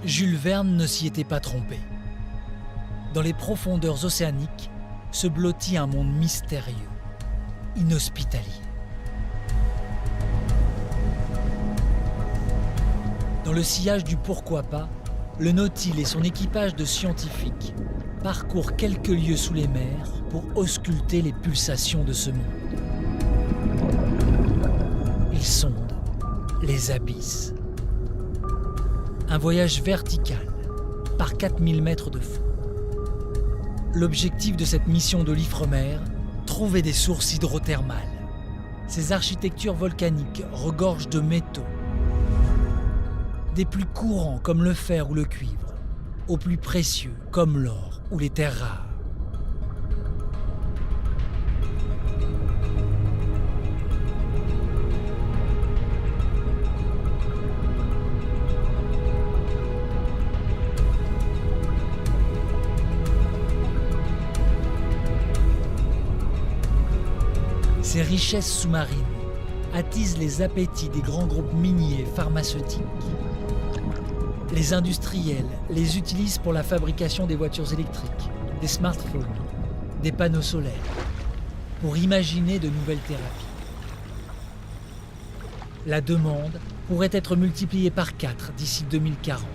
Jules Verne ne s'y était pas trompé. Dans les profondeurs océaniques se blottit un monde mystérieux, inhospitalier. Dans le sillage du pourquoi pas, le Nautile et son équipage de scientifiques parcourent quelques lieues sous les mers pour ausculter les pulsations de ce monde. Ils sondent les abysses. Un voyage vertical, par 4000 mètres de fond. L'objectif de cette mission de l'Ifremer, trouver des sources hydrothermales. Ces architectures volcaniques regorgent de métaux, des plus courants comme le fer ou le cuivre, aux plus précieux comme l'or ou les terres rares. Ces richesses sous-marines attisent les appétits des grands groupes miniers et pharmaceutiques. Les industriels les utilisent pour la fabrication des voitures électriques, des smartphones, des panneaux solaires, pour imaginer de nouvelles thérapies. La demande pourrait être multipliée par 4 d'ici 2040.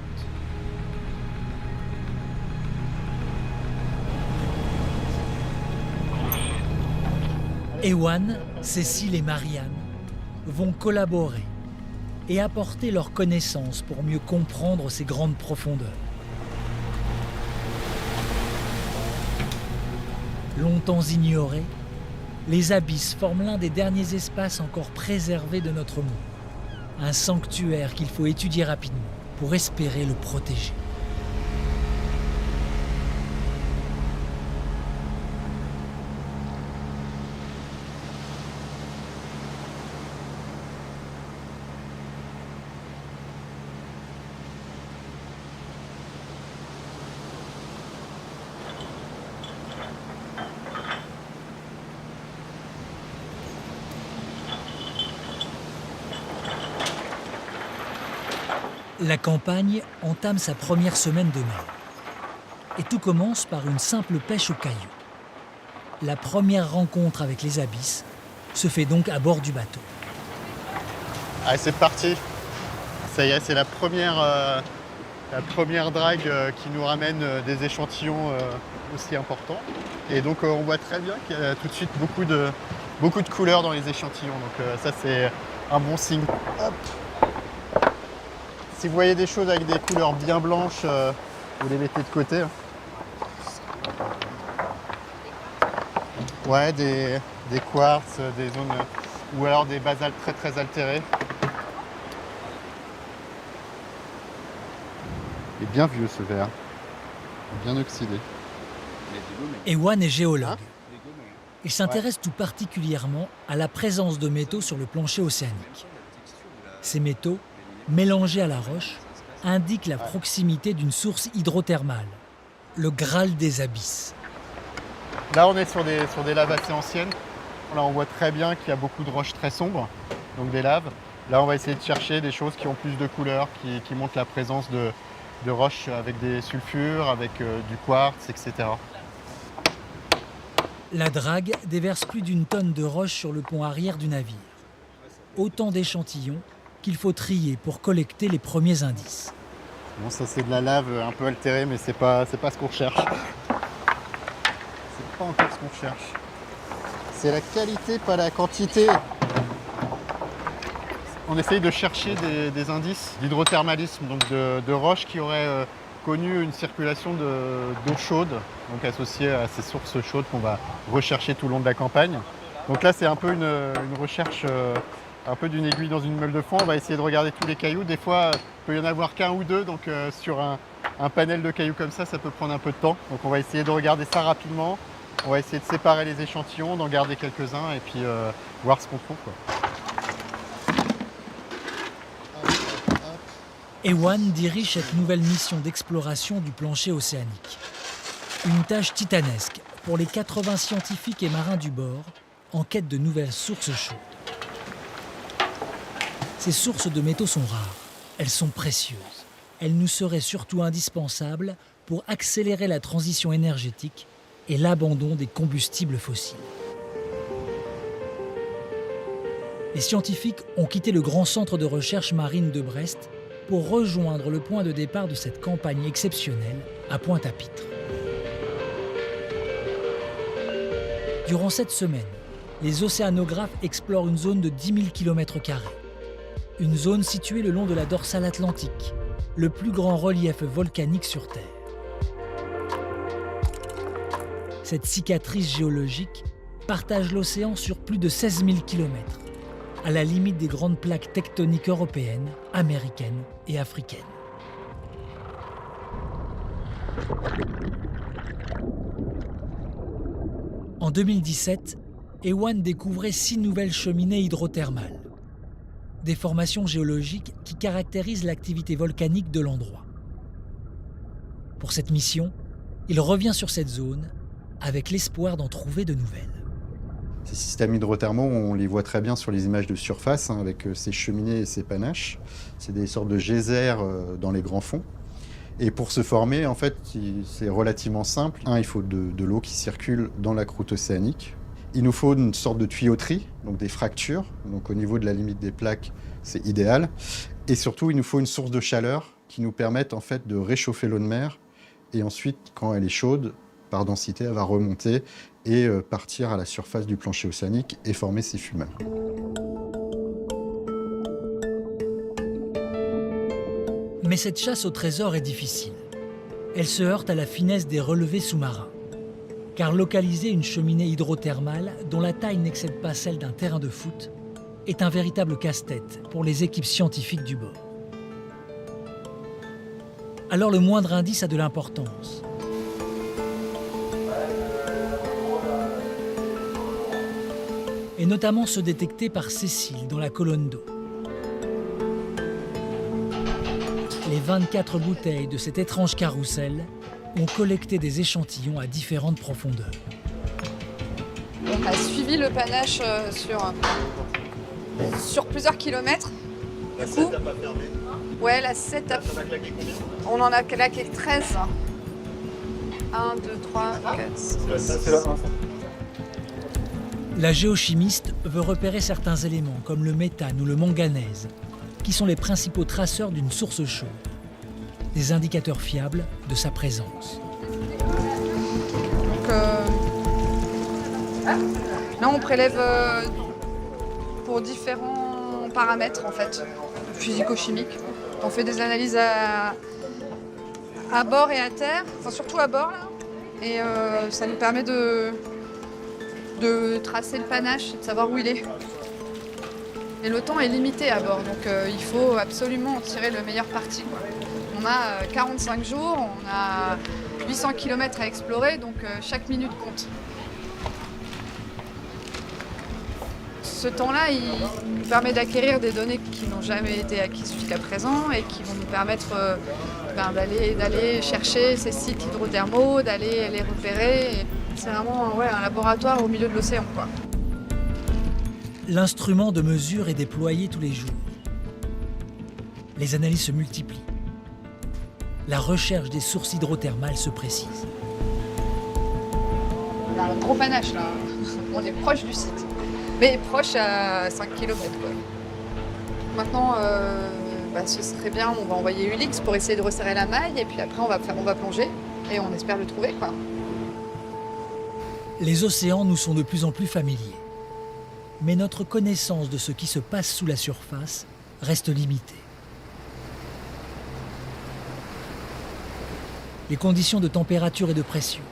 Ewan, Cécile et Marianne vont collaborer et apporter leurs connaissances pour mieux comprendre ces grandes profondeurs. Longtemps ignorés, les abysses forment l'un des derniers espaces encore préservés de notre monde. Un sanctuaire qu'il faut étudier rapidement pour espérer le protéger. La campagne entame sa première semaine de mer. Et tout commence par une simple pêche au caillou. La première rencontre avec les abysses se fait donc à bord du bateau. Allez, c'est parti. Ça y est, c'est la première drague qui nous ramène des échantillons aussi importants. Et donc on voit très bien qu'il y a tout de suite beaucoup de couleurs dans les échantillons. Donc ça, c'est un bon signe. Hop. Si vous voyez des choses avec des couleurs bien blanches, vous les mettez de côté. Ouais, des quartz, des zones, ou alors des basaltes très très altérés. Il est bien vieux ce verre, bien oxydé. Ewan est géologue. Il s'intéresse tout particulièrement à la présence de métaux sur le plancher océanique. Ces métaux, mélangés à la roche, indiquent la proximité d'une source hydrothermale, le Graal des abysses. Là, on est sur des laves assez anciennes. Là, on voit très bien qu'il y a beaucoup de roches très sombres, donc des laves. Là, on va essayer de chercher des choses qui ont plus de couleurs, qui montrent la présence de roches avec des sulfures, avec du quartz, etc. La drague déverse plus d'1 tonne de roches sur le pont arrière du navire. Autant d'échantillons qu'il faut trier pour collecter les premiers indices. Bon, ça c'est de la lave un peu altérée, mais c'est pas ce qu'on recherche. C'est pas encore ce qu'on cherche. C'est la qualité, pas la quantité. On essaye de chercher des indices d'hydrothermalisme, donc de roches qui auraient connu une circulation d'eau chaude, donc associée à ces sources chaudes qu'on va rechercher tout le long de la campagne. Donc là, c'est un peu une recherche, un peu d'une aiguille dans une meule de foin. On va essayer de regarder tous les cailloux. Des fois, il peut y en avoir qu'un ou deux, donc sur un panel de cailloux comme ça peut prendre un peu de temps. Donc on va essayer de regarder ça rapidement. On va essayer de séparer les échantillons, d'en garder quelques-uns et puis voir ce qu'on trouve, quoi. Ewan dirige cette nouvelle mission d'exploration du plancher océanique. Une tâche titanesque pour les 80 scientifiques et marins du bord en quête de nouvelles sources chaudes. Ces sources de métaux sont rares, elles sont précieuses. elle nous serait surtout indispensable pour accélérer la transition énergétique et l'abandon des combustibles fossiles. Les scientifiques ont quitté le grand centre de recherche marine de Brest pour rejoindre le point de départ de cette campagne exceptionnelle à Pointe-à-Pitre. Durant cette semaine, les océanographes explorent une zone de 10 000 km². Une zone située le long de la dorsale atlantique, le plus grand relief volcanique sur Terre. Cette cicatrice géologique partage l'océan sur plus de 16 000 km, à la limite des grandes plaques tectoniques européennes, américaines et africaines. En 2017, Ewan découvrait 6 nouvelles cheminées hydrothermales, des formations géologiques qui caractérisent l'activité volcanique de l'endroit. Pour cette mission, il revient sur cette zone avec l'espoir d'en trouver de nouvelles. Ces systèmes hydrothermaux, on les voit très bien sur les images de surface, avec ces cheminées et ces panaches. C'est des sortes de geysers dans les grands fonds. Et pour se former, en fait, c'est relativement simple. Il faut de l'eau qui circule dans la croûte océanique. Il nous faut une sorte de tuyauterie, donc des fractures. Donc au niveau de la limite des plaques, c'est idéal. Et surtout, il nous faut une source de chaleur qui nous permette en fait de réchauffer l'eau de mer. Et ensuite, quand elle est chaude, par densité, elle va remonter et partir à la surface du plancher océanique et former ces fumeurs. Mais cette chasse au trésor est difficile. Elle se heurte à la finesse des relevés sous-marins. Car localiser une cheminée hydrothermale dont la taille n'excède pas celle d'un terrain de foot est un véritable casse-tête pour les équipes scientifiques du bord. Alors le moindre indice a de l'importance. Et notamment ceux détectés par Cécile dans la colonne d'eau. Les 24 bouteilles de cet étrange carrousel ont collecté des échantillons à différentes profondeurs. On a suivi le panache sur plusieurs kilomètres. La 7 n'a pas fermé. Ouais, la 7 a... On a claqué combien? On en a claqué 13. 1, 2, 3, 4, 5, 6. La géochimiste veut repérer certains éléments comme le méthane ou le manganèse, qui sont les principaux traceurs d'une source chaude, des indicateurs fiables de sa présence. Donc, là, on prélève pour différents paramètres en fait, physico-chimiques. On fait des analyses à bord et à terre, enfin surtout à bord là, et ça nous permet de tracer le panache et de savoir où il est. Et le temps est limité à bord, donc il faut absolument en tirer le meilleur parti, quoi. On a 45 jours, on a 800 km à explorer, donc chaque minute compte. Ce temps-là, il nous permet d'acquérir des données qui n'ont jamais été acquises jusqu'à présent et qui vont nous permettre d'aller chercher ces sites hydrothermaux, d'aller les repérer. C'est vraiment un laboratoire au milieu de l'océan, quoi. L'instrument de mesure est déployé tous les jours. Les analyses se multiplient. La recherche des sources hydrothermales se précise. On a un gros panache là, on est proche du site, mais proche à 5 km, quoi. Maintenant, ce serait bien, on va envoyer Ulix pour essayer de resserrer la maille et puis après on va plonger et on espère le trouver, quoi. Les océans nous sont de plus en plus familiers. Mais notre connaissance de ce qui se passe sous la surface reste limitée. Les conditions de température et de pression,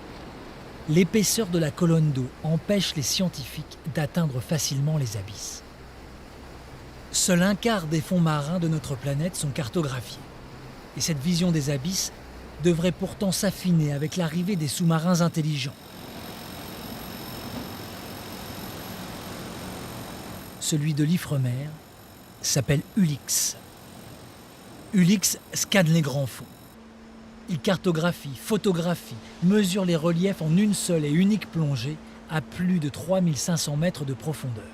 l'épaisseur de la colonne d'eau empêchent les scientifiques d'atteindre facilement les abysses. Seul un quart des fonds marins de notre planète sont cartographiés. Et cette vision des abysses devrait pourtant s'affiner avec l'arrivée des sous-marins intelligents. Celui de l'Ifremer s'appelle Ulix. Ulix scanne les grands fonds. Il cartographie, photographie, mesure les reliefs en une seule et unique plongée à plus de 3500 mètres de profondeur.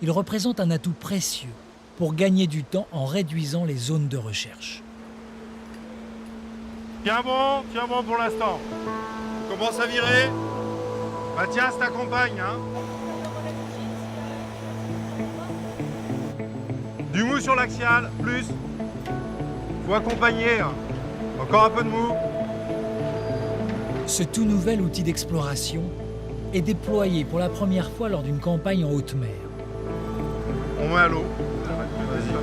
Il représente un atout précieux pour gagner du temps en réduisant les zones de recherche. Tiens bon pour l'instant. On commence à virer. Mathias t'accompagne, hein. Du mou sur l'axial, plus. Faut accompagner. Encore un peu de mou. Ce tout nouvel outil d'exploration est déployé pour la première fois lors d'une campagne en haute mer. On met à l'eau. Vas-y.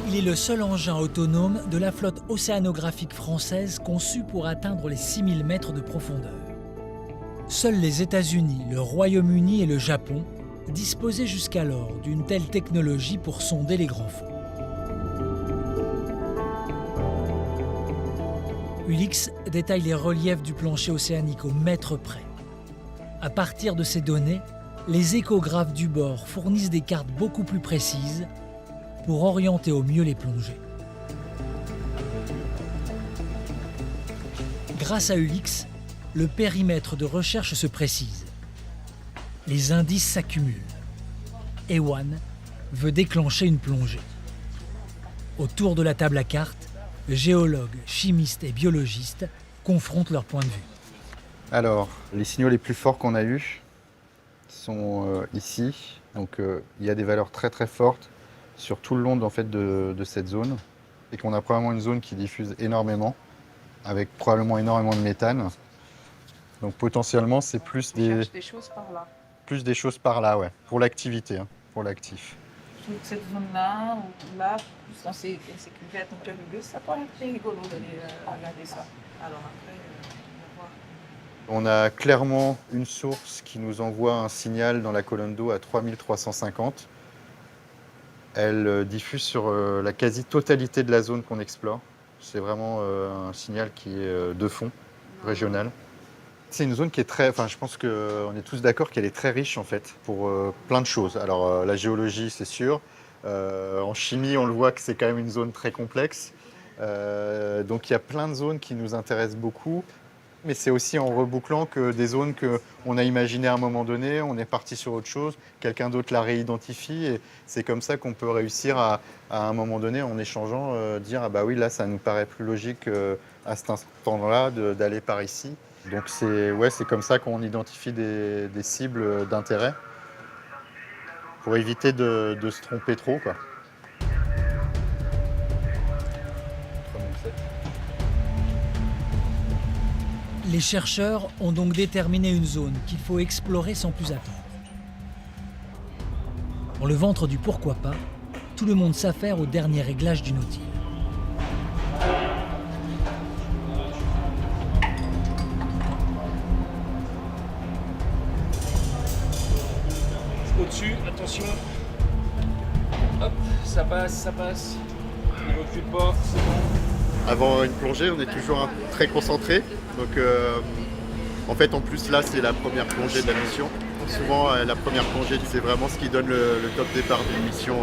Il est le seul engin autonome de la flotte océanographique française conçu pour atteindre les 6000 mètres de profondeur. Seuls les États-Unis, le Royaume-Uni et le Japon disposaient jusqu'alors d'une telle technologie pour sonder les grands fonds. Ulix détaille les reliefs du plancher océanique au mètre près. À partir de ces données, les échographes du bord fournissent des cartes beaucoup plus précises pour orienter au mieux les plongées. Grâce à Ulix, le périmètre de recherche se précise. Les indices s'accumulent. Ewan veut déclencher une plongée. Autour de la table à cartes, géologues, chimistes et biologistes confrontent leurs points de vue. Alors, les signaux les plus forts qu'on a eus sont ici. Donc, il y a des valeurs très très fortes sur tout le long en fait, de cette zone. Et qu'on a probablement une zone qui diffuse énormément, avec probablement énormément de méthane. Donc potentiellement, c'est plus des choses par là. Plus des choses par là, ouais, pour l'activité, hein, pour l'actif. Toute cette zone-là, ou là, plus dans ces cuvettes un peu rugueuses, ça pourrait être très rigolo d'aller regarder ça. Alors après, on va voir. On a clairement une source qui nous envoie un signal dans la colonne d'eau à 3350. Elle diffuse sur la quasi-totalité de la zone qu'on explore. C'est vraiment un signal qui est de fond, régional. C'est une zone qui est très... Enfin, je pense qu'on est tous d'accord qu'elle est très riche, en fait, pour plein de choses. Alors, la géologie, c'est sûr. En chimie, on le voit que c'est quand même une zone très complexe. Donc, il y a plein de zones qui nous intéressent beaucoup. Mais c'est aussi en rebouclant que des zones qu'on a imaginées à un moment donné, on est parti sur autre chose, quelqu'un d'autre la réidentifie. Et c'est comme ça qu'on peut réussir à un moment donné, en échangeant, dire « Ah bah oui, là, ça nous paraît plus logique à cet instant-là d'aller par ici ». Donc c'est comme ça qu'on identifie des cibles d'intérêt pour éviter de se tromper trop, quoi. Les chercheurs ont donc déterminé une zone qu'il faut explorer sans plus attendre. Dans le ventre du pourquoi pas, tout le monde s'affaire au dernier réglage du Nautilus. Au-dessus, attention. Hop, ça passe. Il recule pas, c'est bon. Avant une plongée, on est toujours très concentré. Donc, en fait, en plus, là, c'est la première plongée de la mission. Souvent, la première plongée, c'est vraiment ce qui donne le top départ d'une mission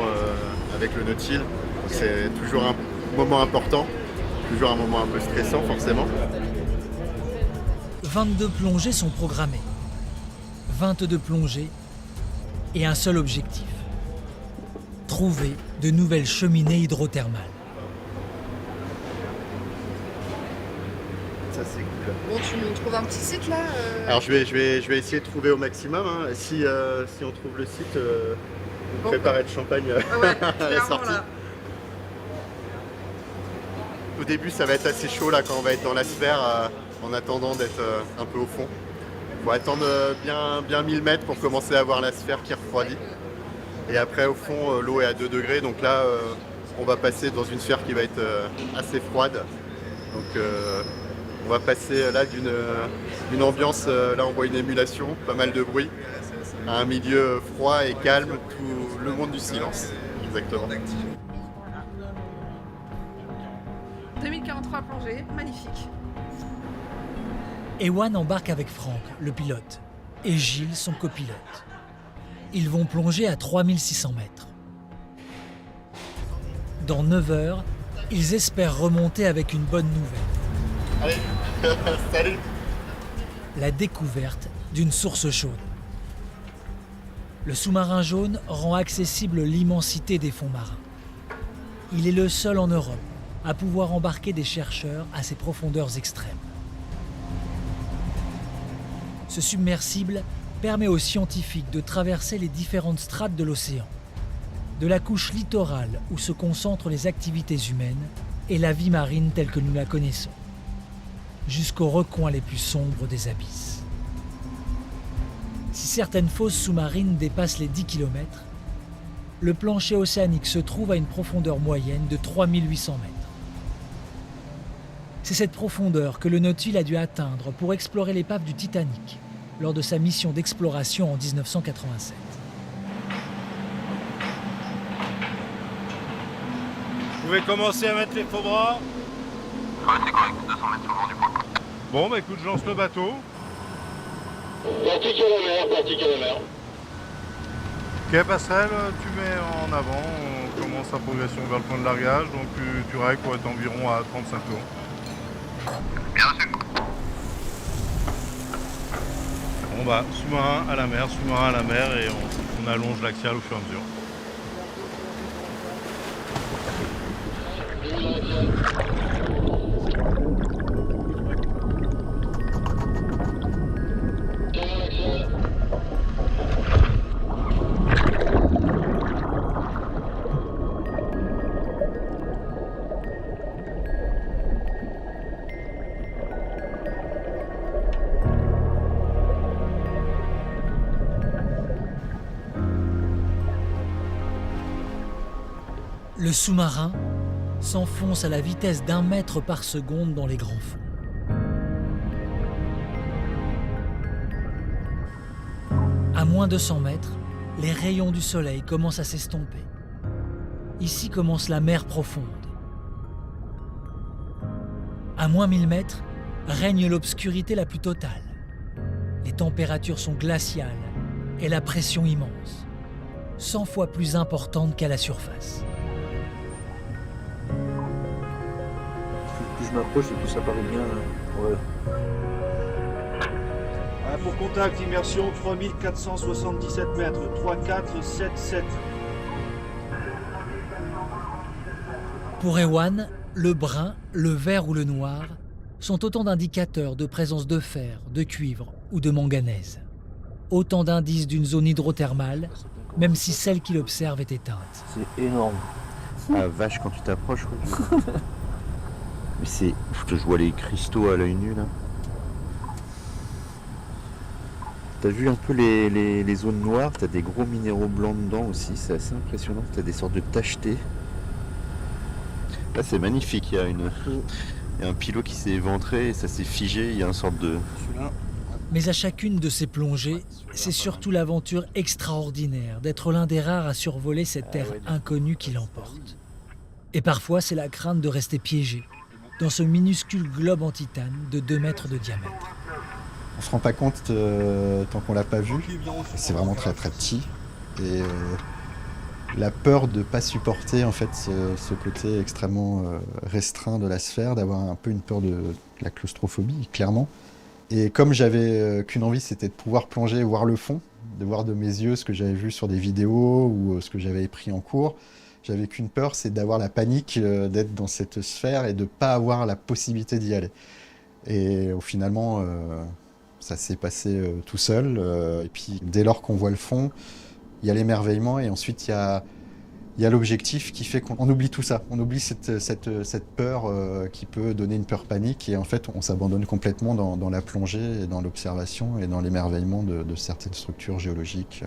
avec le Nautilus. Donc, c'est toujours un moment important, toujours un moment un peu stressant, forcément. 22 plongées sont programmées. 22 plongées et un seul objectif. Trouver de nouvelles cheminées hydrothermales. Ça, c'est cool. Bon, tu nous trouves un petit site là Alors, je vais essayer de trouver au maximum. Hein. Si on trouve le site, on préparer le champagne à la sortie. Là. Au début, ça va être assez chaud là quand on va être dans la sphère, en attendant d'être un peu au fond. Il faut attendre bien 1000 mètres pour commencer à voir la sphère qui refroidit. Et après, au fond, l'eau est à 2 degrés. Donc là, on va passer dans une sphère qui va être assez froide. Donc, on va passer là d'une ambiance, là on voit une émulation, pas mal de bruit, à un milieu froid et calme, tout le monde du silence. Exactement. 2043 plongées, magnifique. Ewan embarque avec Franck, le pilote, et Gilles, son copilote. Ils vont plonger à 3600 mètres. Dans 9 heures, ils espèrent remonter avec une bonne nouvelle. Allez, salut. La découverte d'une source chaude. Le sous-marin jaune rend accessible l'immensité des fonds marins. Il est le seul en Europe à pouvoir embarquer des chercheurs à ces profondeurs extrêmes. Ce submersible permet aux scientifiques de traverser les différentes strates de l'océan, de la couche littorale où se concentrent les activités humaines et la vie marine telle que nous la connaissons, jusqu'aux recoins les plus sombres des abysses. Si certaines fosses sous-marines dépassent les 10 km, le plancher océanique se trouve à une profondeur moyenne de 3800 mètres. C'est cette profondeur que le Nautil a dû atteindre pour explorer l'épave du Titanic lors de sa mission d'exploration en 1987. Vous pouvez commencer à mettre les faux bras. Ouais, c'est correct, 200 mètres sur le vent du point. Bon, bah écoute, je lance le bateau. Vertique à la mer. Ok, passerelle, tu mets en avant, on commence sa progression vers le point de largage, donc tu règles pour être environ à 35 tours. Bien reçu. Bon bah, sous-marin à la mer, et on allonge l'axial au fur et à mesure. Le sous-marin s'enfonce à la vitesse d'1 mètre par seconde dans les grands fonds. À moins de 100 mètres, les rayons du soleil commencent à s'estomper. Ici commence la mer profonde. À moins 1000 mètres, règne l'obscurité la plus totale. Les températures sont glaciales et la pression immense, 100 fois plus importante qu'à la surface. Plus je m'approche et plus ça paraît bien. Ouais. Pour contact, immersion 3477 mètres, 3477. Pour Ewan, le brun, le vert ou le noir sont autant d'indicateurs de présence de fer, de cuivre ou de manganèse. Autant d'indices d'une zone hydrothermale, même si celle qu'il observe est éteinte. C'est énorme. Ah vache, quand tu t'approches, quoi. Mais c'est... Je vois les cristaux à l'œil nu, là. T'as vu un peu les zones noires, t'as des gros minéraux blancs dedans aussi, c'est assez impressionnant, t'as des sortes de tachetés. Là c'est magnifique, il y a un pilot qui s'est éventré et ça s'est figé, il y a une sorte de... Mais à chacune de ces plongées, c'est surtout l'aventure extraordinaire d'être l'un des rares à survoler cette terre inconnue qui l'emporte. Et parfois c'est la crainte de rester piégé dans ce minuscule globe en titane de 2 mètres de diamètre. On se rend pas compte tant qu'on l'a pas vu. C'est vraiment très très petit. Et la peur de pas supporter en fait ce côté extrêmement restreint de la sphère, d'avoir un peu une peur de la claustrophobie, clairement. Et comme j'avais qu'une envie, c'était de pouvoir plonger et voir le fond, de voir de mes yeux ce que j'avais vu sur des vidéos ou ce que j'avais pris en cours, j'avais qu'une peur, c'est d'avoir la panique d'être dans cette sphère et de pas avoir la possibilité d'y aller. Et finalement... ça s'est passé tout seul. Et puis, dès lors qu'on voit le fond, il y a l'émerveillement et ensuite, il y a l'objectif qui fait qu'on oublie tout ça. On oublie cette peur qui peut donner une peur panique. Et en fait, on s'abandonne complètement dans la plongée et dans l'observation et dans l'émerveillement de certaines structures géologiques.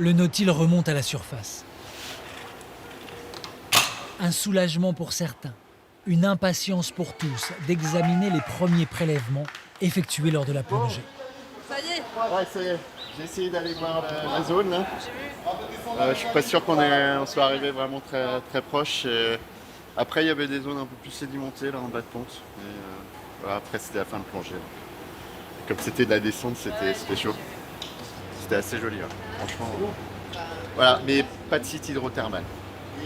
Le Nautile remonte à la surface. Un soulagement pour certains, une impatience pour tous d'examiner les premiers prélèvements effectués lors de la plongée. Ça y est. Ouais, ça y est. J'ai essayé d'aller voir la zone là. Je suis pas sûr qu'on soit arrivé vraiment très, très proche. Et après, il y avait des zones un peu plus sédimentées là en bas de pente. Et, voilà, après, c'était la fin de plongée. Et comme c'était de la descente, c'était chaud. C'était assez joli, hein. Franchement. Voilà, mais pas de site hydrothermal.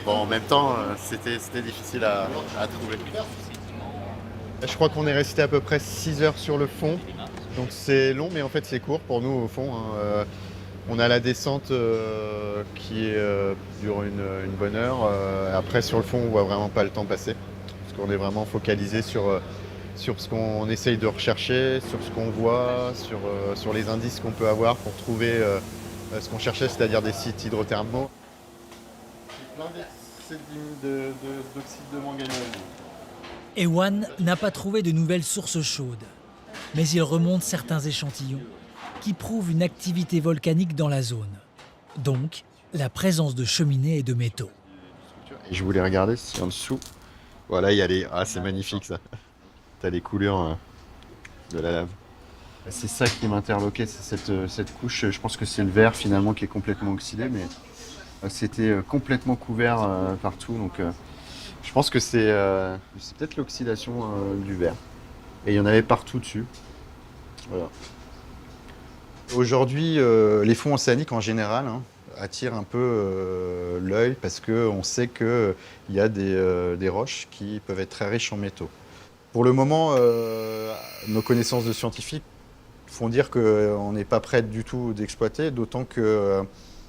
Bon, en même temps, c'était difficile à trouver. Je crois qu'on est resté à peu près 6 heures sur le fond. Donc c'est long, mais en fait c'est court pour nous au fond, hein. On a la descente qui dure une bonne heure. Après sur le fond, on voit vraiment pas le temps passer. Parce qu'on est vraiment focalisé sur ce qu'on essaye de rechercher, sur ce qu'on voit, sur les indices qu'on peut avoir pour trouver ce qu'on cherchait, c'est-à-dire des sites hydrothermaux. Plein d'oxyde de manganèse. Ewan n'a pas trouvé de nouvelles sources chaudes, mais il remonte certains échantillons qui prouvent une activité volcanique dans la zone. Donc, la présence de cheminées et de métaux. Et je voulais regarder si en dessous, voilà, il y a les... Ah, c'est magnifique ça. T'as les couleurs de la lave. C'est ça qui m'interloquait, c'est cette couche. Je pense que c'est le verre finalement qui est complètement oxydé, mais c'était complètement couvert partout. Donc, je pense que c'est peut-être l'oxydation du verre. Et il y en avait partout dessus. Voilà. Aujourd'hui, les fonds océaniques en général attirent un peu l'œil parce qu'on sait qu'il y a des roches qui peuvent être très riches en métaux. Pour le moment, nos connaissances de scientifiques font dire qu'on n'est pas prêt du tout d'exploiter, d'autant que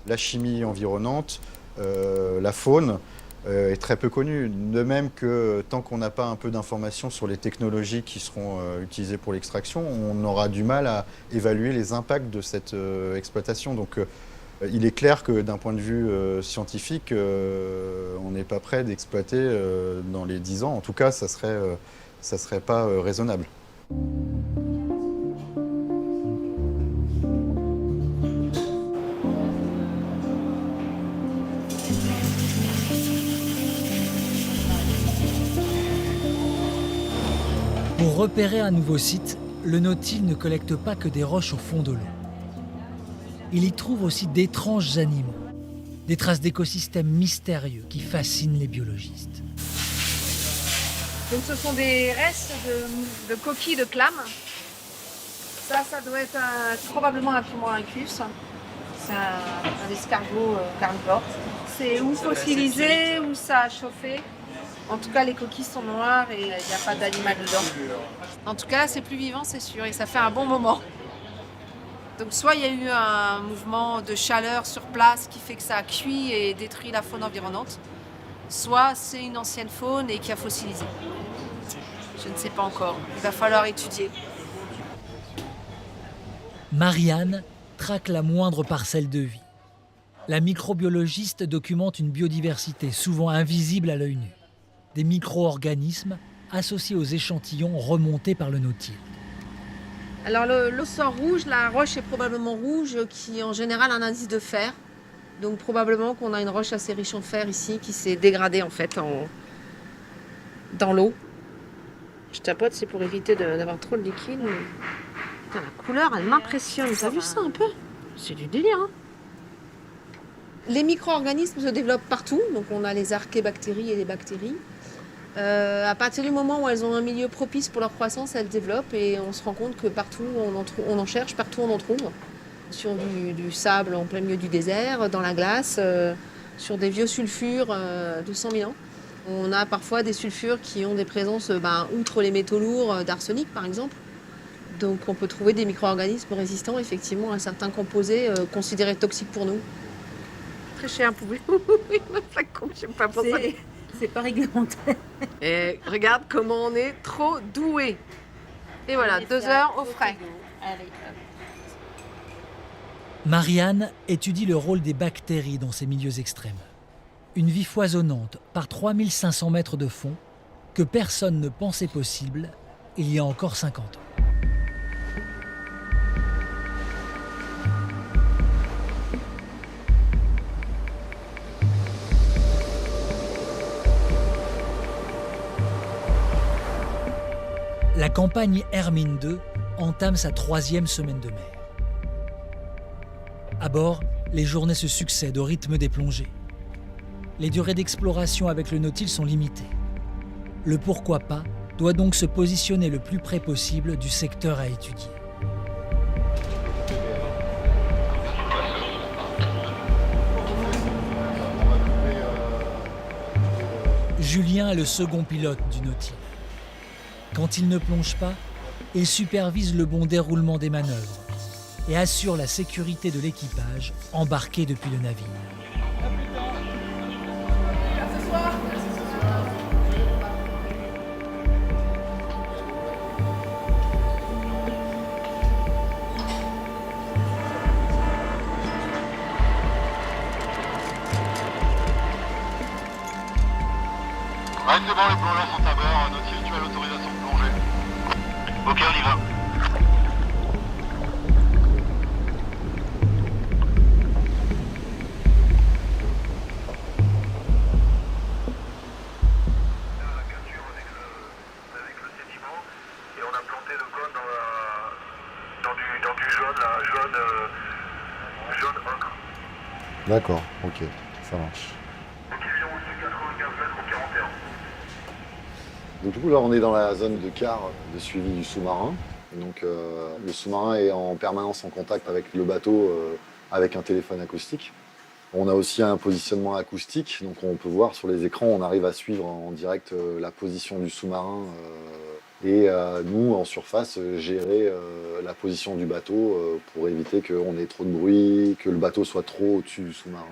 la chimie environnante, la faune, est très peu connue. De même que tant qu'on n'a pas un peu d'informations sur les technologies qui seront utilisées pour l'extraction, on aura du mal à évaluer les impacts de cette exploitation. Donc il est clair que d'un point de vue scientifique, on n'est pas prêt d'exploiter dans les 10 ans. En tout cas, ça serait pas raisonnable. Pour repérer un nouveau site, le Nautile ne collecte pas que des roches au fond de l'eau. Il y trouve aussi d'étranges animaux, des traces d'écosystèmes mystérieux qui fascinent les biologistes. Donc ce sont des restes de coquilles de clames. Ça doit être probablement un Tumoricus. C'est un escargot carnivore. C'est ou fossilisé ou ça a chauffé. En tout cas, les coquilles sont noires et il n'y a pas d'animal dedans. En tout cas, c'est plus vivant, c'est sûr, et ça fait un bon moment. Donc soit il y a eu un mouvement de chaleur sur place qui fait que ça a cuit et détruit la faune environnante, soit c'est une ancienne faune et qui a fossilisé. Je ne sais pas encore, il va falloir étudier. Marianne traque la moindre parcelle de vie. La microbiologiste documente une biodiversité souvent invisible à l'œil nu. Des micro-organismes associés aux échantillons remontés par le Nautile. Alors l'ossor rouge, la roche est probablement rouge, qui est en général un indice de fer. Donc probablement qu'on a une roche assez riche en fer ici, qui s'est dégradée en fait dans l'eau. Je tapote, c'est pour éviter d'avoir trop de liquide. Putain, la couleur, elle m'impressionne. T'as vu ça un peu? C'est du délire, hein. Les micro-organismes se développent partout. Donc on a les archébactéries et les bactéries. À partir du moment où elles ont un milieu propice pour leur croissance, elles développent et on se rend compte que partout on en cherche, partout on en trouve. Sur du sable en plein milieu du désert, dans la glace, sur des vieux sulfures de 100 000 ans. On a parfois des sulfures qui ont des présences, outre les métaux lourds, d'arsenic par exemple. Donc on peut trouver des micro-organismes résistants effectivement à certains composés considérés toxiques pour nous. Très cher, pouvez le flacon, je sais pas pour ça. C'est pas réglementaire. Et regarde comment on est trop doué. Et voilà, 2 heures au frais. Allez, Marianne étudie le rôle des bactéries dans ces milieux extrêmes. Une vie foisonnante par 3500 mètres de fond que personne ne pensait possible il y a encore 50 ans. La campagne Hermine 2 entame sa 3e semaine de mer. À bord, les journées se succèdent au rythme des plongées. Les durées d'exploration avec le Nautilus sont limitées. Le pourquoi pas doit donc se positionner le plus près possible du secteur à étudier. Julien est le second pilote du Nautilus. Quand il ne plonge pas, il supervise le bon déroulement des manœuvres et assure la sécurité de l'équipage embarqué depuis le navire. Ouais, c'est bon, les plongeurs sont à bord. Nautilus, tu as l'autorisation de plonger. Ok, on y va. Avec le sédiment, et on a planté le cône dans du jaune, là, jaune ocre. D'accord, ok, ça marche. Division au-dessus 95 mètres au 41. Donc du coup là on est dans la zone de quart de suivi du sous-marin. Donc le sous-marin est en permanence en contact avec le bateau avec un téléphone acoustique. On a aussi un positionnement acoustique, donc on peut voir sur les écrans, on arrive à suivre en direct la position du sous-marin et nous en surface gérer la position du bateau pour éviter qu'on ait trop de bruit, que le bateau soit trop au-dessus du sous-marin,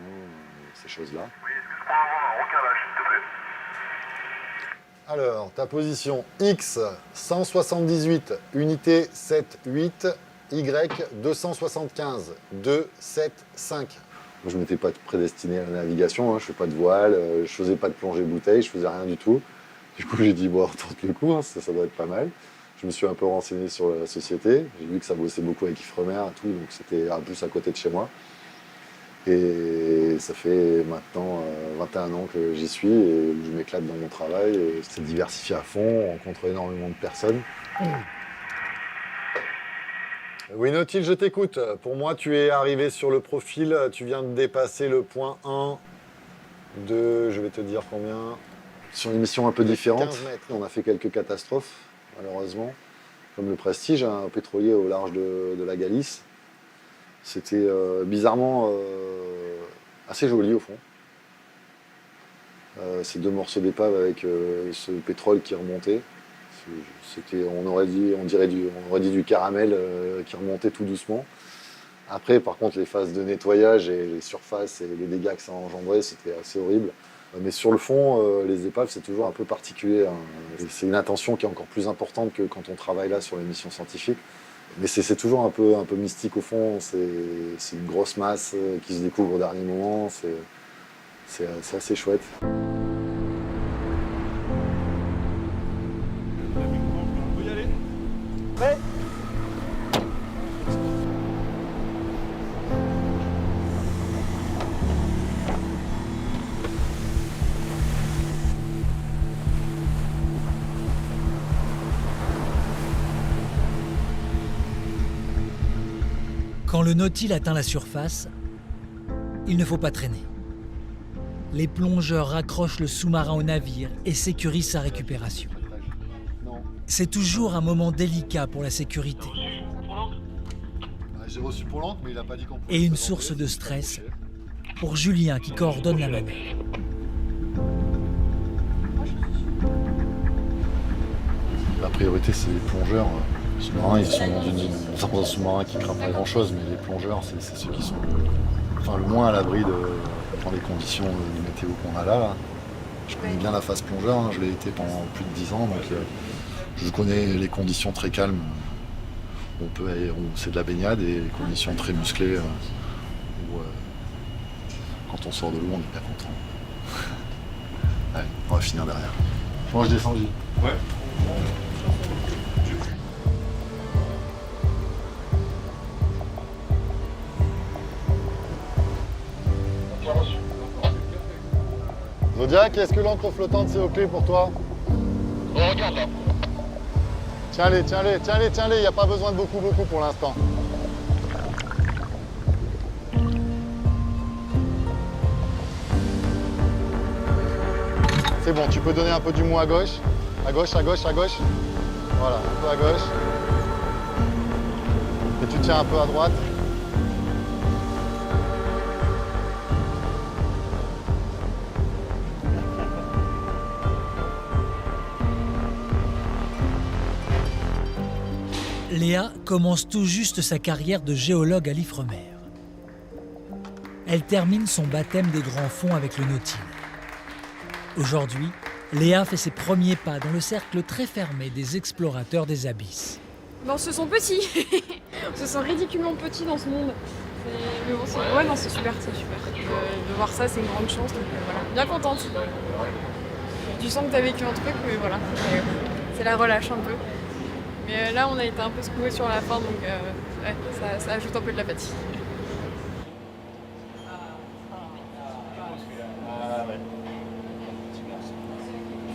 ces choses-là. Oui, est-ce que je peux avoir un recalage, s'il te plaît? Alors, ta position X 178, unité 7-8, Y 275, 2-7-5. Moi, je ne m'étais pas prédestiné à la navigation, hein. Je ne fais pas de voile, je ne faisais pas de plongée bouteille, je ne faisais rien du tout. Du coup, j'ai dit, bon, tente le coup, hein, ça doit être pas mal. Je me suis un peu renseigné sur la société, j'ai vu que ça bossait beaucoup avec Ifremer et tout, donc c'était un peu à côté de chez moi. Et ça fait maintenant 21 ans que j'y suis et je m'éclate dans mon travail. C'est diversifié à fond, on rencontre énormément de personnes. Oui, Nautilus, je t'écoute. Pour moi, tu es arrivé sur le profil, tu viens de dépasser le point 1 de, je vais te dire combien, sur une mission un peu différente. On a fait quelques catastrophes, malheureusement, comme le Prestige, un pétrolier au large de la Galice. C'était bizarrement assez joli au fond. Ces deux morceaux d'épave avec ce pétrole qui remontait. On aurait dit du caramel qui remontait tout doucement. Après, par contre, les phases de nettoyage et les surfaces et les dégâts que ça a engendré, c'était assez horrible. Mais sur le fond, les épaves, c'est toujours un peu particulier, hein. C'est une attention qui est encore plus importante que quand on travaille là sur les missions scientifiques. Mais c'est toujours un peu mystique au fond, c'est une grosse masse qui se découvre au dernier moment, c'est assez chouette. On peut y aller? Prêt? Quand le Nautilus atteint la surface, il ne faut pas traîner. Les plongeurs raccrochent le sous-marin au navire et sécurisent sa récupération. C'est toujours un moment délicat pour la sécurité. J'ai reçu pour l'encre, mais il n'a pas dit qu'on pouvait. Et une source de stress pour Julien qui coordonne la manœuvre. La priorité, c'est les plongeurs. Les sous-marins, ils sont dans un sous-marin qui ne craint pas grand-chose, mais les plongeurs, c'est ceux qui sont le moins à l'abri dans les conditions de météo qu'on a là. Je connais bien la phase plongeur, hein. Je l'ai été pendant plus de 10 ans, donc je connais les conditions très calmes. C'est de la baignade et les conditions très musclées où quand on sort de l'eau, on est bien content. Allez, on va finir derrière. Moi, je descends, Gilles. Ouais. Zodiac, est-ce que l'encre flottante c'est OK pour toi? On regarde là. Tiens-les, tiens-les, tiens-les, tiens-les, il n'y a pas besoin de beaucoup pour l'instant. C'est bon, tu peux donner un peu d'humour à gauche. À gauche, à gauche, à gauche. Voilà, un peu à gauche. Et tu tiens un peu à droite. Léa commence tout juste sa carrière de géologue à l'Ifremer. Elle termine son baptême des grands fonds avec le Nautile. Aujourd'hui, Léa fait ses premiers pas dans le cercle très fermé des explorateurs des abysses. Bon, ce sont petits. Ce sont ridiculement petits dans ce monde. Mais bon, ouais, non, c'est super, c'est super. De voir ça, c'est une grande chance. Donc, voilà. Bien contente. Tu sens que t'as vécu un truc, mais voilà. C'est la relâche un peu. Mais là, on a été un peu secoués sur la fin, donc ouais, ça ajoute un peu de la fatigue.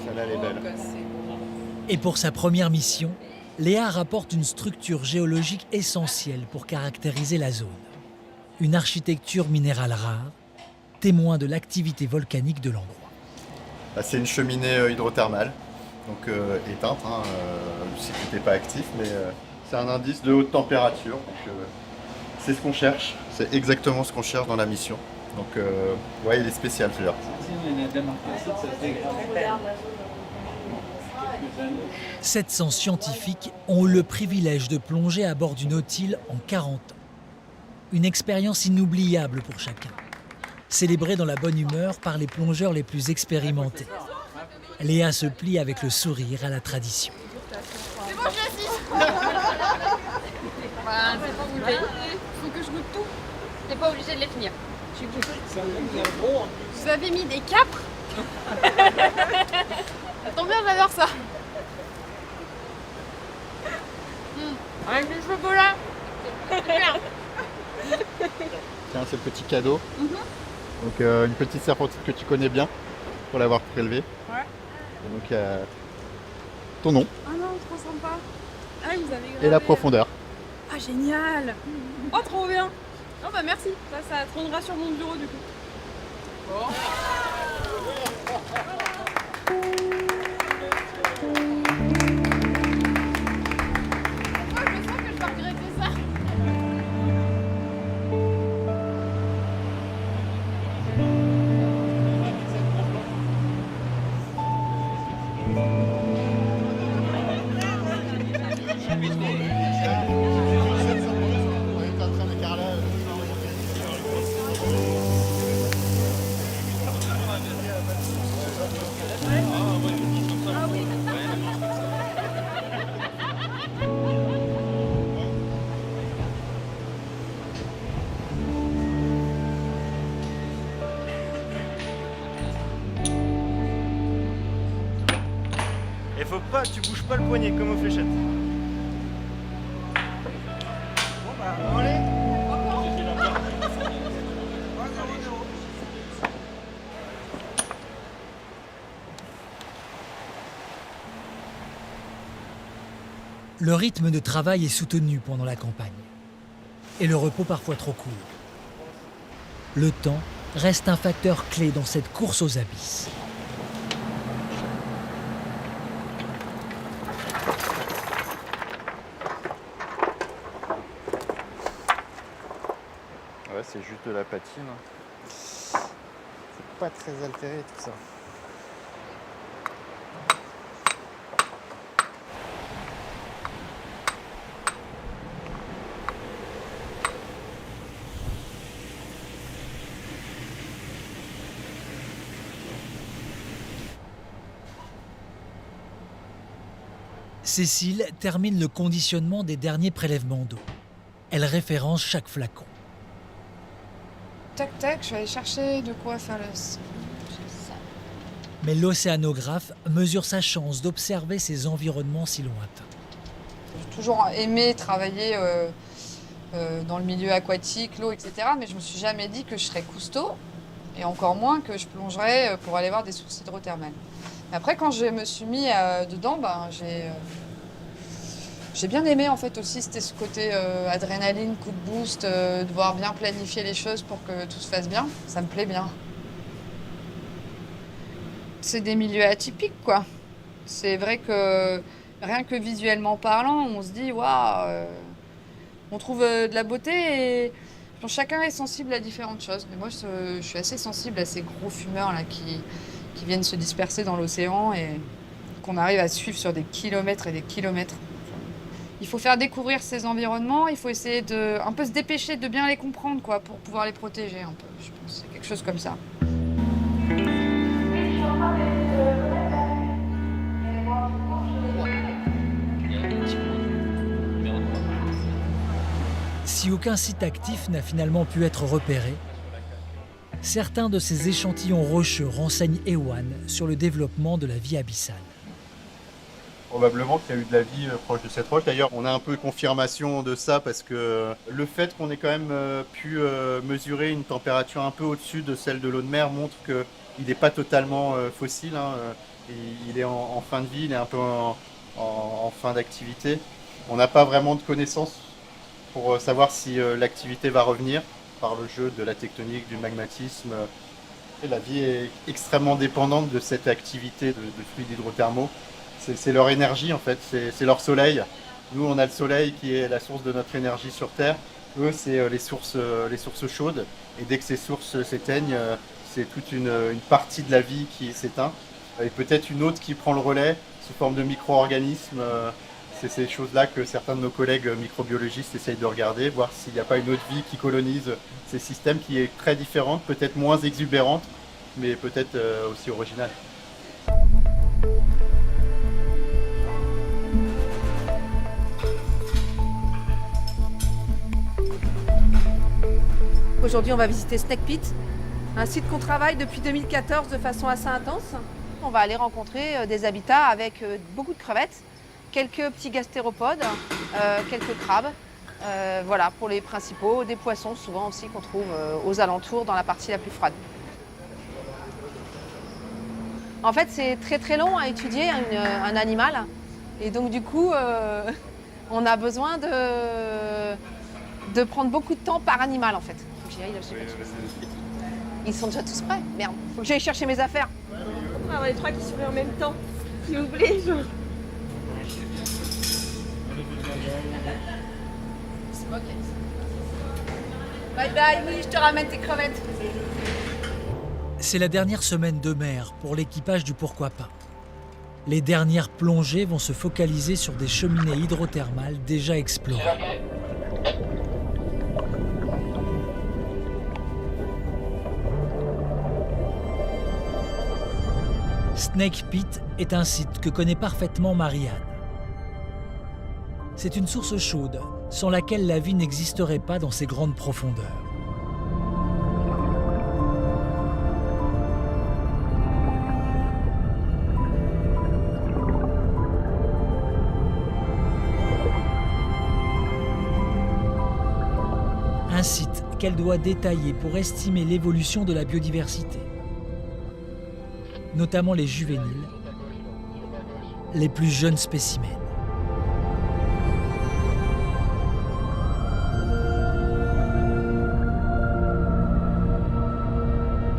Celle-là, elle est belle. Et pour sa première mission, Léa rapporte une structure géologique essentielle pour caractériser la zone. Une architecture minérale rare, témoin de l'activité volcanique de l'endroit. C'est une cheminée hydrothermale, donc éteinte, le cycle n'était pas actif, mais c'est un indice de haute température. Donc, c'est ce qu'on cherche, c'est exactement ce qu'on cherche dans la mission. Donc ouais, il est spécial celui-là. 700 scientifiques ont eu le privilège de plonger à bord du Nautile en 40 ans. Une expérience inoubliable pour chacun, célébrée dans la bonne humeur par les plongeurs les plus expérimentés. Léa se plie avec le sourire à la tradition. C'est bon, je suis assise. C'est pas goûté. Faut que je goûte tout. T'es pas obligé de les finir. Tu goûtes. Vous avez mis des capres. Ça tombe bien, j'adore ça. Avec du chocolat. Super. Tiens, c'est le petit cadeau. Donc une petite serpentine que tu connais bien pour l'avoir prélevée. Ouais. Et donc ton nom Ah non, trop sympa. Ah, vous avez gravé. et la profondeur. Ah, génial. Oh, trop bien. Oh bah merci. Ça trônera sur mon bureau du coup. Bon. Pourquoi je sens que je vais regretter ça? Et faut pas, tu bouges pas le poignet comme aux fléchettes. Bon bah, allez. Le rythme de travail est soutenu pendant la campagne. Et le repos parfois trop court. Le temps reste un facteur clé dans cette course aux abysses. Ouais, c'est juste de la patine. C'est pas très altéré tout ça. Cécile termine le conditionnement des derniers prélèvements d'eau. Elle référence chaque flacon. Tac tac, je vais aller chercher de quoi faire le... Mais l'océanographe mesure sa chance d'observer ces environnements si lointains. J'ai toujours aimé travailler dans le milieu aquatique, l'eau, etc. Mais je me suis jamais dit que je serais cousteau, et encore moins que je plongerais pour aller voir des sources hydrothermales. Mais après, quand je me suis mis dedans, J'ai bien aimé en fait aussi, c'était ce côté adrénaline, coup de boost, devoir bien planifier les choses pour que tout se fasse bien. Ça me plaît bien. C'est des milieux atypiques quoi. C'est vrai que rien que visuellement parlant, on se dit waouh, on trouve de la beauté et chacun est sensible à différentes choses. Mais moi je suis assez sensible à ces gros fumeurs là qui viennent se disperser dans l'océan et qu'on arrive à suivre sur des kilomètres et des kilomètres. Il faut faire découvrir ces environnements, il faut essayer de un peu se dépêcher de bien les comprendre quoi, pour pouvoir les protéger un peu. Je pense que c'est quelque chose comme ça. Si aucun site actif n'a finalement pu être repéré, certains de ces échantillons rocheux renseignent Ewan sur le développement de la vie abyssale. Probablement qu'il y a eu de la vie proche de cette roche. D'ailleurs, on a un peu confirmation de ça parce que le fait qu'on ait quand même pu mesurer une température un peu au-dessus de celle de l'eau de mer montre qu'il n'est pas totalement fossile. Hein. Il est en fin de vie, il est un peu en fin d'activité. On n'a pas vraiment de connaissances pour savoir si l'activité va revenir par le jeu de la tectonique, du magmatisme. Et la vie est extrêmement dépendante de cette activité de fluides hydrothermaux. C'est leur énergie en fait, c'est leur soleil. Nous on a le soleil qui est la source de notre énergie sur Terre. Eux c'est les sources chaudes. Et dès que ces sources s'éteignent, c'est toute une partie de la vie qui s'éteint. Et peut-être une autre qui prend le relais sous forme de micro-organismes. C'est ces choses-là que certains de nos collègues microbiologistes essayent de regarder, voir s'il n'y a pas une autre vie qui colonise ces systèmes qui est très différente, peut-être moins exubérante, mais peut-être aussi originale. Aujourd'hui, on va visiter Snake Pit, un site qu'on travaille depuis 2014 de façon assez intense. On va aller rencontrer des habitats avec beaucoup de crevettes, quelques petits gastéropodes, quelques crabes. Voilà, pour les principaux, des poissons souvent aussi qu'on trouve aux alentours dans la partie la plus froide. En fait, c'est très très long à étudier un animal. Et donc du coup, on a besoin de prendre beaucoup de temps par animal en fait. Ils sont déjà tous prêts. Merde, faut que j'aille chercher mes affaires. On va avoir les trois qui sourient en même temps. S'il vous plaît, genre. Bye bye, oui, je te ramène tes crevettes. C'est la dernière semaine de mer pour l'équipage du Pourquoi pas. Les dernières plongées vont se focaliser sur des cheminées hydrothermales déjà explorées. Snake Pit est un site que connaît parfaitement Marianne. C'est une source chaude, sans laquelle la vie n'existerait pas dans ces grandes profondeurs. Un site qu'elle doit détailler pour estimer l'évolution de la biodiversité, notamment les juvéniles, les plus jeunes spécimens.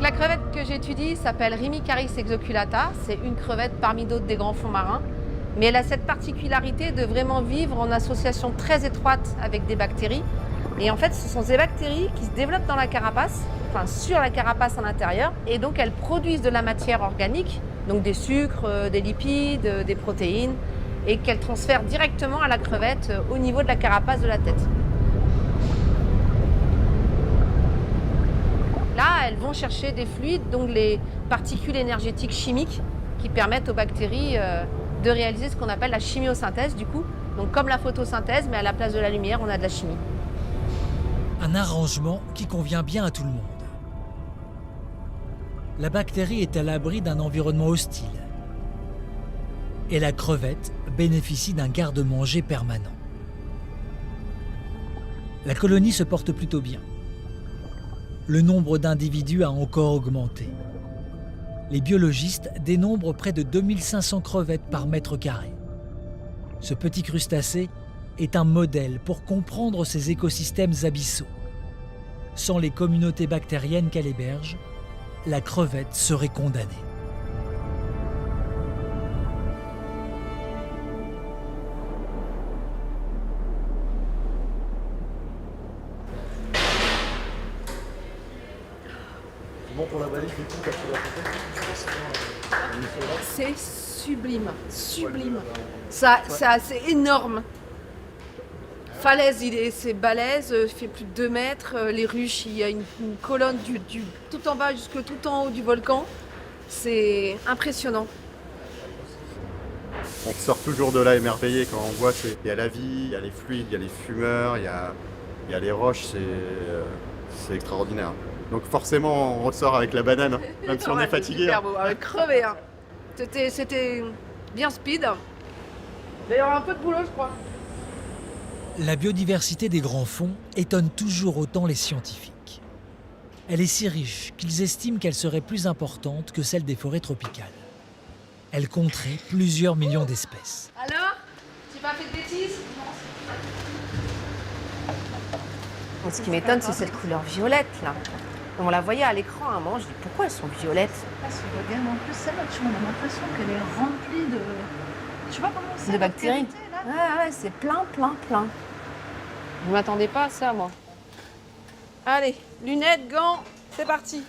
La crevette que j'étudie s'appelle Rimicaris exoculata. C'est une crevette parmi d'autres des grands fonds marins. Mais elle a cette particularité de vraiment vivre en association très étroite avec des bactéries. Et en fait, ce sont ces bactéries qui se développent dans la carapace, enfin sur la carapace à l'intérieur. Et donc, elles produisent de la matière organique, donc des sucres, des lipides, des protéines, et qu'elles transfèrent directement à la crevette au niveau de la carapace de la tête. Là, elles vont chercher des fluides, donc les particules énergétiques chimiques qui permettent aux bactéries de réaliser ce qu'on appelle la chimiosynthèse du coup. Donc comme la photosynthèse, mais à la place de la lumière, on a de la chimie. Un arrangement qui convient bien à tout le monde. La bactérie est à l'abri d'un environnement hostile. Et la crevette bénéficie d'un garde-manger permanent. La colonie se porte plutôt bien. Le nombre d'individus a encore augmenté. Les biologistes dénombrent près de 2500 crevettes par mètre carré. Ce petit crustacé est un modèle pour comprendre ces écosystèmes abyssaux. Sans les communautés bactériennes qu'elle héberge, la crevette serait condamnée. Bon pour la balise du coup quand tu l'as fait. C'est sublime, sublime. Ça, c'est énorme. Falaise, c'est balèze, il fait plus de 2 mètres. Les ruches, il y a une colonne tout en bas jusque tout en haut du volcan. C'est impressionnant. On sort toujours de là émerveillé quand on voit qu'il y a la vie, il y a les fluides, il y a les fumeurs, il y a les roches, c'est extraordinaire. Donc forcément on ressort avec la banane, hein, même si on est fatigué. Super beau, crevé. Hein. C'était bien speed. D'ailleurs un peu de boulot je crois. La biodiversité des grands fonds étonne toujours autant les scientifiques. Elle est si riche qu'ils estiment qu'elle serait plus importante que celle des forêts tropicales. Elle compterait plusieurs millions d'espèces. Alors, tu m'as fait de bêtises? Ce qui m'étonne, c'est cette couleur violette là. On la voyait à l'écran à un moment, je dis pourquoi elles sont violettes? Si je regarde en plus celle-là, on a l'impression qu'elle est remplie de... Tu vois comment c'est? De bactéries. Ouais, c'est plein. Je ne m'attendais pas à ça, moi. Allez, lunettes, gants, c'est parti.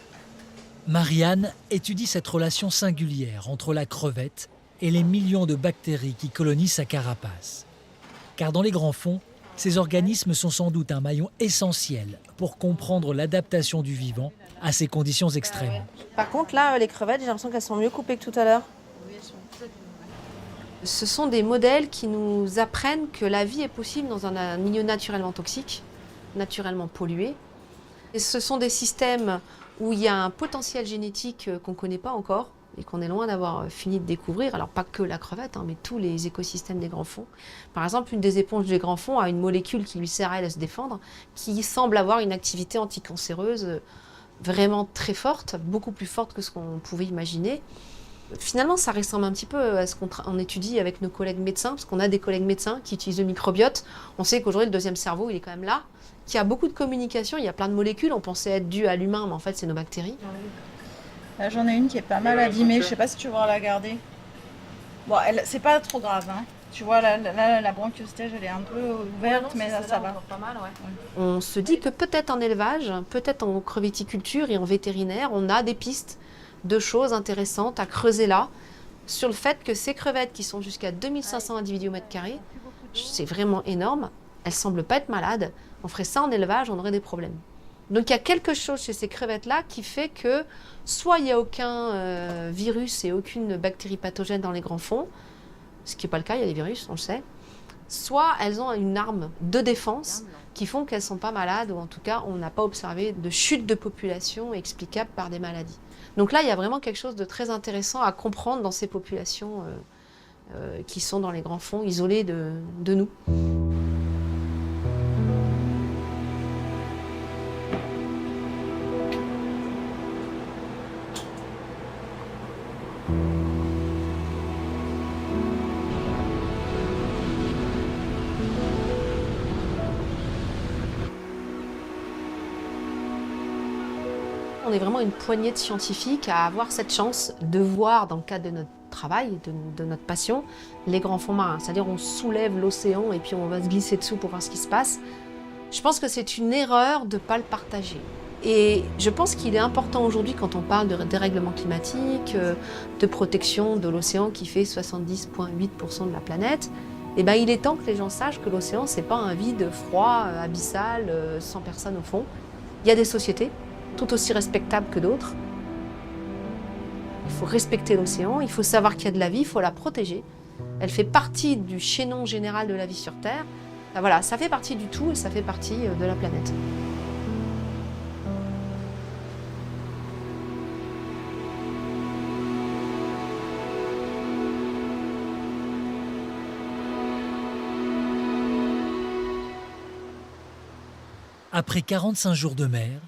Marianne étudie cette relation singulière entre la crevette et les millions de bactéries qui colonisent sa carapace. Car dans les grands fonds, ces organismes sont sans doute un maillon essentiel pour comprendre l'adaptation du vivant à ces conditions extrêmes. Par contre, là, les crevettes, j'ai l'impression qu'elles sont mieux coupées que tout à l'heure. Ce sont des modèles qui nous apprennent que la vie est possible dans un milieu naturellement toxique, naturellement pollué. Et ce sont des systèmes où il y a un potentiel génétique qu'on ne connaît pas encore et qu'on est loin d'avoir fini de découvrir. Alors pas que la crevette, hein, mais tous les écosystèmes des grands fonds. Par exemple, une des éponges des grands fonds a une molécule qui lui sert à elle à se défendre, qui semble avoir une activité anticancéreuse vraiment très forte, beaucoup plus forte que ce qu'on pouvait imaginer. Finalement, ça ressemble un petit peu à ce qu'on étudie avec nos collègues médecins, parce qu'on a des collègues médecins qui utilisent le microbiote. On sait qu'aujourd'hui, le deuxième cerveau, il est quand même là, qu'il y a beaucoup de communication, il y a plein de molécules. On pensait être dû à l'humain, mais en fait, c'est nos bactéries. Là, j'en ai une qui est pas mal abîmée, je sais pas si tu vas la garder. Bon, c'est pas trop grave, hein. Tu vois, là, la bronchiostège, elle est un peu ouverte, mais là, ça va. Pas mal, ouais. On se dit que peut-être en élevage, peut-être en crevetticulture et en vétérinaire, on a des pistes de choses intéressantes à creuser là, sur le fait que ces crevettes qui sont jusqu'à 2500 individus au mètre carré, c'est vraiment énorme, elles semblent pas être malades. On ferait ça en élevage, on aurait des problèmes. Donc il y a quelque chose chez ces crevettes-là qui fait que soit il n'y a aucun virus et aucune bactérie pathogène dans les grands fonds, ce qui n'est pas le cas, il y a des virus, on le sait, soit elles ont une arme de défense qui font qu'elles ne sont pas malades, ou en tout cas on n'a pas observé de chute de population explicable par des maladies. Donc là, il y a vraiment quelque chose de très intéressant à comprendre dans ces populations qui sont dans les grands fonds, isolées de nous. On est vraiment une poignée de scientifiques à avoir cette chance de voir, dans le cadre de notre travail, de notre passion, les grands fonds marins. C'est-à-dire on soulève l'océan et puis on va se glisser dessous pour voir ce qui se passe. Je pense que c'est une erreur de ne pas le partager. Et je pense qu'il est important aujourd'hui, quand on parle de dérèglement climatique, de protection de l'océan qui fait 70,8% de la planète, eh ben, il est temps que les gens sachent que l'océan, ce n'est pas un vide froid, abyssal, sans personne au fond. Il y a des sociétés tout aussi respectable que d'autres. Il faut respecter l'océan, il faut savoir qu'il y a de la vie, il faut la protéger. Elle fait partie du chaînon général de la vie sur Terre. Voilà, ça fait partie du tout et ça fait partie de la planète. Après 45 jours de mer,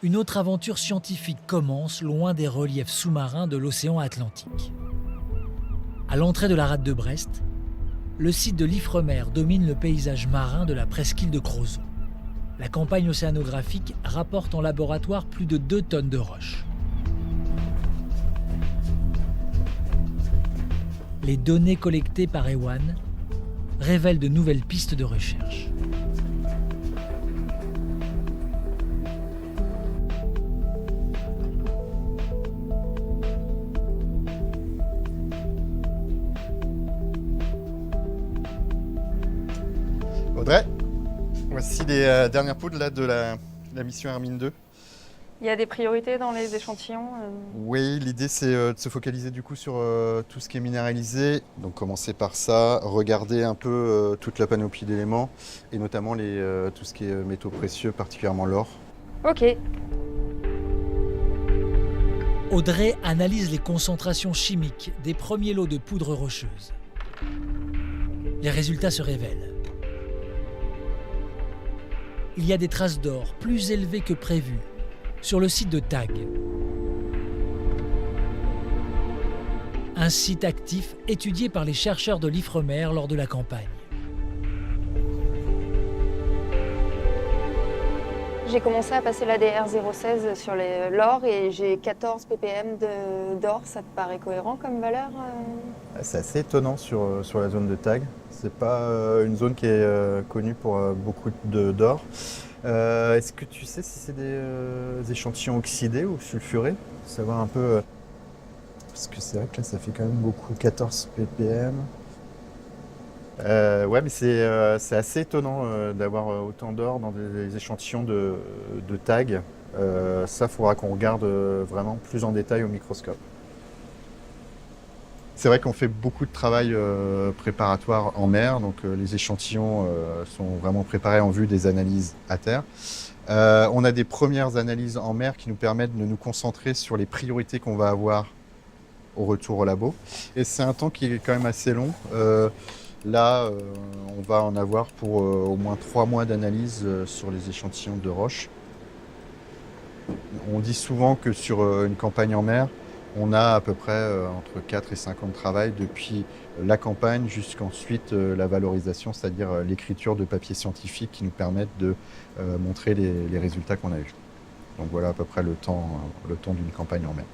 une autre aventure scientifique commence loin des reliefs sous-marins de l'océan Atlantique. À l'entrée de la rade de Brest, le site de l'Ifremer domine le paysage marin de la presqu'île de Crozon. La campagne océanographique rapporte en laboratoire plus de 2 tonnes de roches. Les données collectées par Ewan révèlent de nouvelles pistes de recherche. Audrey, voici les dernières poudres là, de la mission Hermine 2. Il y a des priorités dans les échantillons Oui, l'idée c'est de se focaliser du coup sur tout ce qui est minéralisé. Donc commencer par ça, regarder un peu toute la panoplie d'éléments et notamment tout ce qui est métaux précieux, particulièrement l'or. Ok. Audrey analyse les concentrations chimiques des premiers lots de poudre rocheuse. Les résultats se révèlent. Il y a des traces d'or plus élevées que prévu sur le site de Tag. Un site actif étudié par les chercheurs de l'Ifremer lors de la campagne. J'ai commencé à passer l'ADR 016 sur l'or et j'ai 14 ppm d'or. Ça te paraît cohérent comme valeur C'est assez étonnant sur la zone de Tag. C'est pas une zone qui est connue pour beaucoup d'or. Est-ce que tu sais si c'est des échantillons oxydés ou sulfurés? Savoir un peu. Parce que c'est vrai que là ça fait quand même beaucoup, 14 ppm. Ouais, mais c'est assez étonnant d'avoir autant d'or dans des échantillons de Tag. Ça, il faudra qu'on regarde vraiment plus en détail au microscope. C'est vrai qu'on fait beaucoup de travail préparatoire en mer, donc les échantillons sont vraiment préparés en vue des analyses à terre. On a des premières analyses en mer qui nous permettent de nous concentrer sur les priorités qu'on va avoir au retour au labo. Et c'est un temps qui est quand même assez long. Là, on va en avoir pour au moins 3 mois d'analyse sur les échantillons de roches. On dit souvent que sur une campagne en mer, on a à peu près entre 4 et 5 ans de travail depuis la campagne jusqu'ensuite la valorisation, c'est-à-dire l'écriture de papiers scientifiques qui nous permettent de montrer les résultats qu'on a eus. Donc voilà à peu près le temps d'une campagne en mer.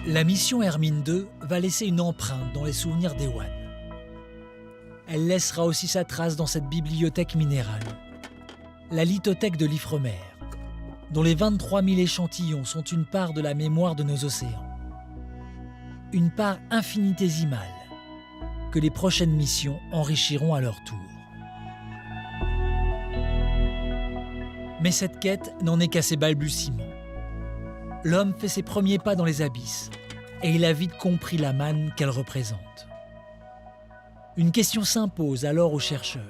La mission Hermine 2 va laisser une empreinte dans les souvenirs d'Ewan. Elle laissera aussi sa trace dans cette bibliothèque minérale, la lithothèque de l'Ifremer, dont les 23 000 échantillons sont une part de la mémoire de nos océans. Une part infinitésimale que les prochaines missions enrichiront à leur tour. Mais cette quête n'en est qu'à ses balbutiements. L'homme fait ses premiers pas dans les abysses et il a vite compris la manne qu'elle représente. Une question s'impose alors aux chercheurs.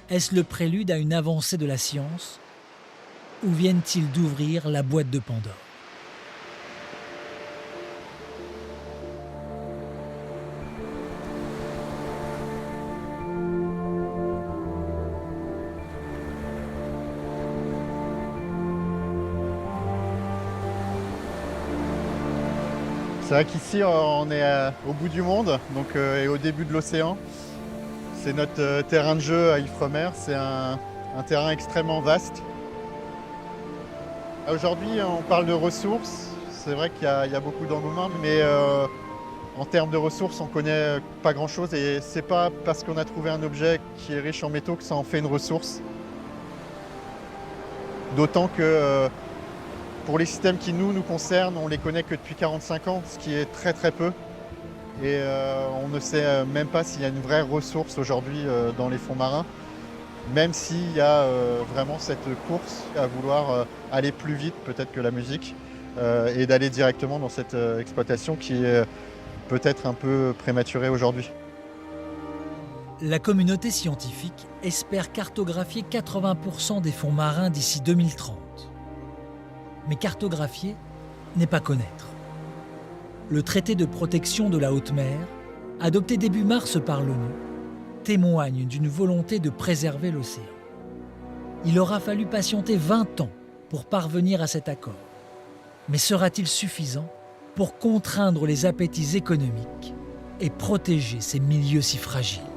Est-ce le prélude à une avancée de la science ou viennent-ils d'ouvrir la boîte de Pandore ? C'est vrai qu'ici, on est au bout du monde donc, et au début de l'océan. C'est notre terrain de jeu à Ifremer. C'est un terrain extrêmement vaste. Aujourd'hui, on parle de ressources. C'est vrai qu'il y a beaucoup d'engouement, mais en termes de ressources, on ne connaît pas grand-chose. Et ce n'est pas parce qu'on a trouvé un objet qui est riche en métaux que ça en fait une ressource. D'autant que pour les systèmes qui nous concernent, on ne les connaît que depuis 45 ans, ce qui est très très peu. Et on ne sait même pas s'il y a une vraie ressource aujourd'hui dans les fonds marins, même s'il y a vraiment cette course à vouloir aller plus vite peut-être que la musique. et d'aller directement dans cette exploitation qui est peut-être un peu prématurée aujourd'hui. La communauté scientifique espère cartographier 80% des fonds marins d'ici 2030. Mais cartographier n'est pas connaître. Le traité de protection de la haute mer, adopté début mars par l'ONU, témoigne d'une volonté de préserver l'océan. Il aura fallu patienter 20 ans pour parvenir à cet accord. Mais sera-t-il suffisant pour contraindre les appétits économiques et protéger ces milieux si fragiles ?